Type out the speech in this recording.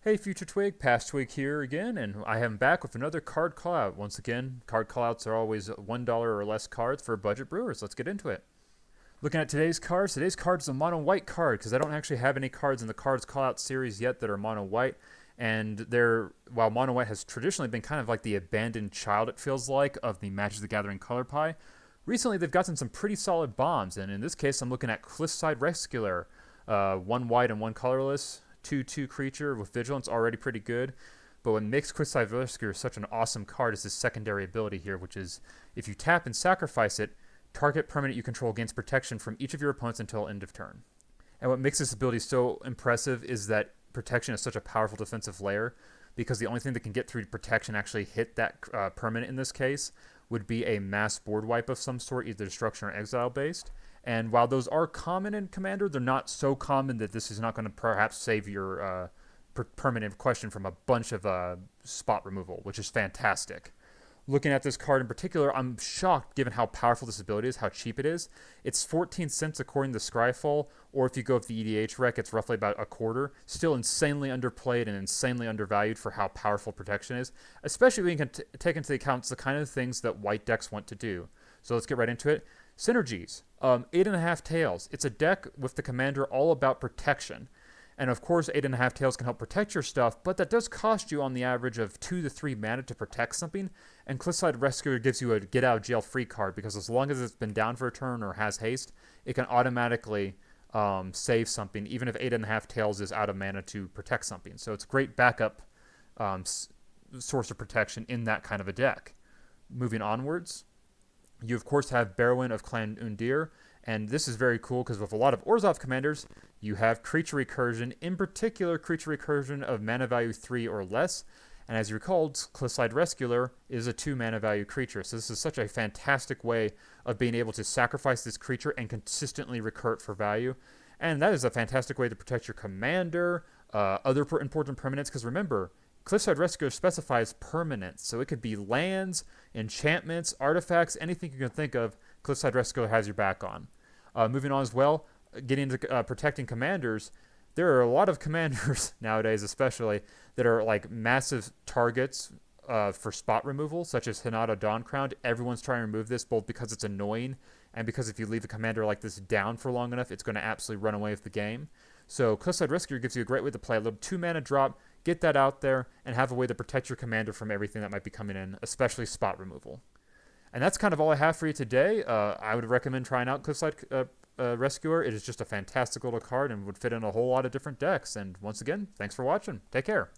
Hey, future Twig, past Twig here again, and I am back with another card callout. Once again, card callouts are always $1 or less cards for budget brewers. Let's get into it. Looking at today's card is a mono white card because I don't actually have any cards in the cards callout series yet that are mono white. And while mono white has traditionally been kind of like the abandoned child, it feels like, of the Magic the Gathering color pie, recently they've gotten some pretty solid bombs. And in this case, I'm looking at Cliffside Rescuer, one white and one colorless. 2/2 creature with vigilance, already pretty good. But what makes Cliffside Rescuer such an awesome card is his secondary ability here, which is if you tap and sacrifice it, target permanent you control gains protection from each of your opponents until end of turn. And what makes this ability so impressive is that protection is such a powerful defensive layer, because the only thing that can get through protection actually hit that permanent in this case would be a mass board wipe of some sort, either destruction or exile based. And while those are common in Commander, they're not so common that this is not going to perhaps save your permanent question from a bunch of spot removal, which is fantastic. Looking at this card in particular, I'm shocked given how powerful this ability is, how cheap it is. It's 14 cents according to Scryfall, or if you go with the EDH rec, it's roughly about a quarter. Still insanely underplayed and insanely undervalued for how powerful protection is, especially when you can take into account the kind of things that white decks want to do. So let's get right into it. Synergies. 8.5 Tails. It's a deck with the commander all about protection. And of course, 8.5 Tails can help protect your stuff, but that does cost you on the average of 2 to 3 mana to protect something. And Cliffside Rescuer gives you a get out of jail free card, because as long as it's been down for a turn or has haste, it can automatically save something, even if 8.5 Tails is out of mana to protect something. So it's a great backup source of protection in that kind of a deck. Moving onwards, you of course have Barrowin of Clan Undir, and this is very cool because with a lot of Orzhov commanders, you have creature recursion, in particular creature recursion of mana value 3 or less. And as you recalled, Cliffside Rescuer is a 2 mana value creature, so this is such a fantastic way of being able to sacrifice this creature and consistently recur it for value. And that is a fantastic way to protect your commander, other important permanents, because remember, Cliffside Rescuer specifies permanents, so it could be lands, enchantments, artifacts, anything you can think of, Cliffside Rescuer has your back on. Moving on as well, getting into protecting commanders, there are a lot of commanders nowadays especially that are like massive targets for spot removal, such as Hinata Dawncrowned. Everyone's trying to remove this, both because it's annoying and because if you leave a commander like this down for long enough, it's going to absolutely run away with the game. So Cliffside Rescuer gives you a great way to play a little 2 mana drop, get that out there, and have a way to protect your commander from everything that might be coming in, especially spot removal. And that's kind of all I have for you today. I would recommend trying out Cliffside Rescuer. It is just a fantastic little card and would fit in a whole lot of different decks. And once again, thanks for watching. Take care.